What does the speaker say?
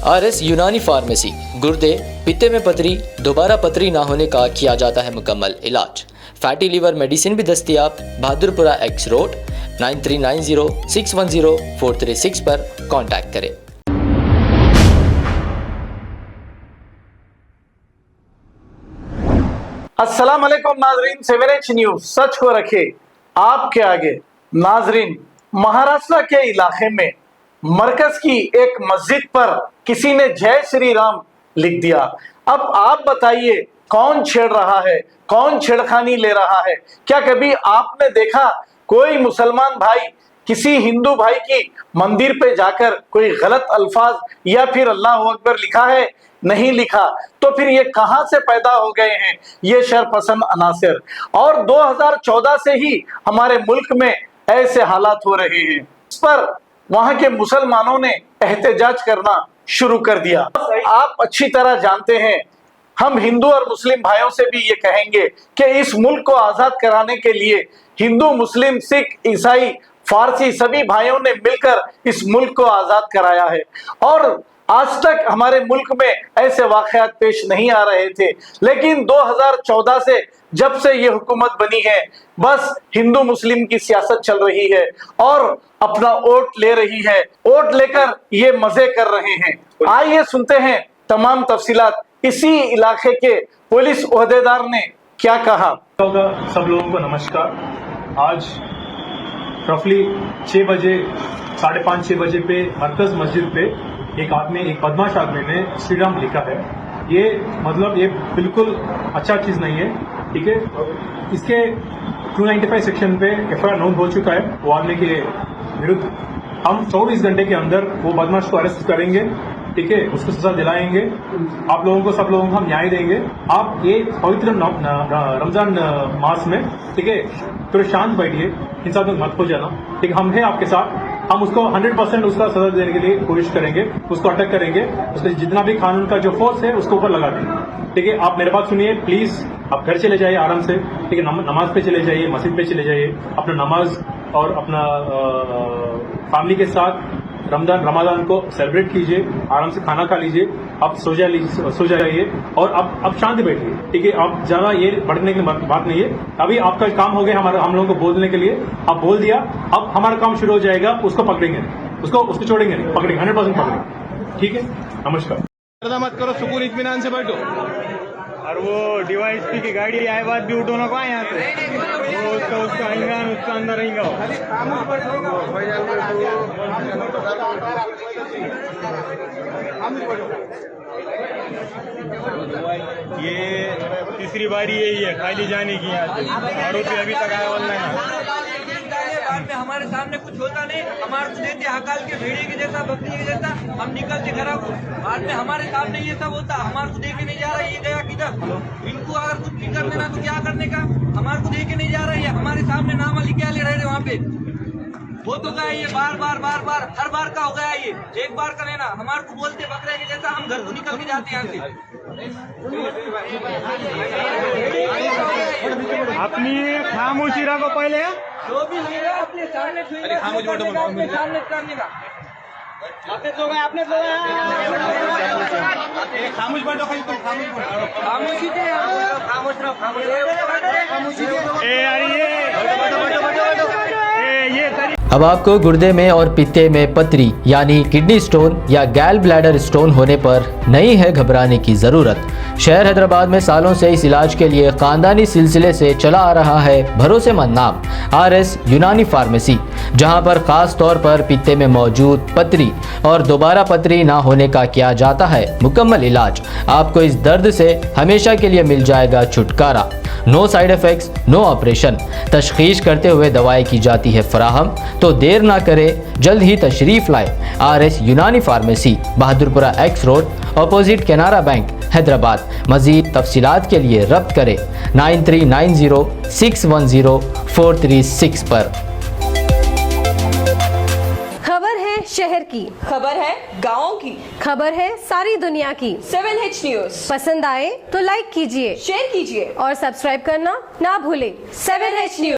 RS यूनानी pharmacy, गुर्दे, पित्ते में पथरी, दोबारा पथरी ना होने का किया जाता है मुकम्मल इलाज। फैटी लीवर मेडिसिन भी दस्तियाब। बहादुरपुरा X रोड 9390610436 पर कांटेक्ट करें। अस्सलाम वालेकुम नाजरीन, 7H न्यूज सच को रखे आपके आगे। नाजरीन, महाराष्ट्र के इलाके में मरकज की एक मस्जिद पर किसी ने जय श्री राम लिख दिया। अब आप बताइए कौन छेड़ रहा है, कौन छेड़खानी ले रहा है? क्या कभी आपने देखा कोई मुसलमान भाई किसी हिंदू भाई की मंदिर पे जाकर कोई गलत अल्फाज या फिर अल्लाह अकबर लिखा है? नहीं लिखा। तो फिर ये कहां से पैदा हो गए हैं ये शरपसंद अनासिर? और 2014 से ही हमारे मुल्क में ऐसे हालात हो रहे हैं। इस पर वहां के मुसलमानों ने एहतजाज करना शुरू कर दिया। आप अच्छी तरह जानते हैं, हम हिंदू और मुस्लिम भाइयों से भी ये कहेंगे कि इस मुल्क को आजाद कराने के लिए हिंदू, मुस्लिम, सिख, ईसाई, फारसी सभी भाइयों ने मिलकर इस मुल्क को आजाद कराया है। और आज तक हमारे मुल्क में ऐसे वाकयात पेश नहीं आ रहे थे, लेकिन 2014 से जब से ये हुकूमत बनी है, बस हिंदू मुस्लिम की सियासत चल रही है और अपना वोट ले रही है। वोट लेकर ये मजे कर रहे हैं। आइए सुनते हैं तमाम तफसीलात इसी इलाके के पुलिस ओहदेदार ने क्या कहा। सब लोगों को नमस्कार। आज रफली 6 बजे, 5:30-6 बजे पे मरकज मस्जिद पे एक बदमाश आदमी ने श्री राम लिखा है। ये मतलब ये बिल्कुल अच्छा चीज नहीं है, ठीक है। इसके 295 सेक्शन पे FIR नोट हो चुका है वो आदमी के विरुद्ध। हम 24 घंटे के अंदर वो बदमाश को अरेस्ट करेंगे, ठीक है, उसको सजा दिलाएंगे। आप लोगों को, सब लोगों को हम न्याय देंगे। आप ये पवित्र रमजान मास में, ठीक है, थोड़े शांत बैठिए, हिंसा में मत हो जाना, ठीक है। हम हैं आपके साथ। हम उसको 100% उसका सजा देने के लिए कोशिश करेंगे, उसको अटक करेंगे, उसके जितना भी कानून का जो फोर्स है उसको ऊपर लगा देंगे, ठीक है। आप मेरे बात सुनिए प्लीज, आप घर चले जाइए आराम से, ठीक है। नमाज पे चले जाइए, मस्जिद पे चले जाइए, अपना नमाज और अपना फैमिली के साथ रमजान को सेलिब्रेट कीजिए, आराम से खाना खा लीजिए, आप सो जाइए और अब शांति बैठिए, ठीक है। आप ज्यादा ये बढ़ने की बात नहीं है। अभी आपका काम हो गया हम लोगों को बोलने के लिए, आप बोल दिया, अब हमारा काम शुरू हो जाएगा। उसको पकड़ेंगे नहीं, उसको छोड़ेंगे नहीं, पकड़ेंगे, 100% पकड़ेंगे, ठीक है। नमस्कार। मत करो, सुकून इत्मीनान से बैठो। और वो DYSP की गाड़ी आए बाद भी उठो ना को यहाँ से, वो उसका आएगा, उसका अंदर रहेगा। ये तीसरी बारी यही है खाली जाने की यहाँ से। आरोपी अभी तक आया वाला है। बाद में हमारे सामने कुछ होता नहीं, हमारे को देते हकाल के भेड़े के जैसा, बकरी के जैसा, हम निकलते घर को। बाद में हमारे सामने ये सब होता, हमारे को देखे नहीं जा रहा है ये गया किधर। इनको अगर कुछ नहीं कर देना तो क्या करने का? हमारे को देखे नहीं जा रहा है, हमारे सामने नाम लिख के ले रहे थे वहाँ पे। वो तो गया ये बार बार हर बार का हो गया ये। एक बार का लेना, हमारे को बोलते बकरे के जैसा, हम घर को निकल के जाते यहाँ से। अपनी खामोशी रखो पहले, जो भी ले रहा अपने सामने सामने करने का। आपने तो गए खामोश बैठो, खामोशी थे, खामोश रहो, खामोशी अब आपको गुर्दे में और पित्ते में पथरी यानी किडनी स्टोन या गैल ब्लैडर स्टोन होने पर नहीं है घबराने की ज़रूरत। शहर हैदराबाद में सालों से इस इलाज के लिए ख़ानदानी सिलसिले से चला आ रहा है भरोसेमंद नाम RS यूनानी फार्मेसी, जहां पर ख़ास तौर पर पित्ते में मौजूद पथरी और दोबारा पथरी ना होने का किया जाता है मुकम्मल इलाज। आपको इस दर्द से हमेशा के लिए मिल जाएगा छुटकारा। No side effects, no operation. तशखीस करते हुए दवाएं की जाती है फराहम। तो देर ना करें, जल्द ही तशरीफ़ लाए RS यूनानी pharmacy, Bahadurpura X road, opposite Canara bank, Hyderabad. मज़ीद तफसीलात के लिए रब्त करें 9390610436 पर। खबर है शहर की, खबर है गाँव की, खबर है सारी दुनिया की। 7H न्यूज पसंद आए तो लाइक कीजिए, शेयर कीजिए और सब्सक्राइब करना ना भूलें। 7H news.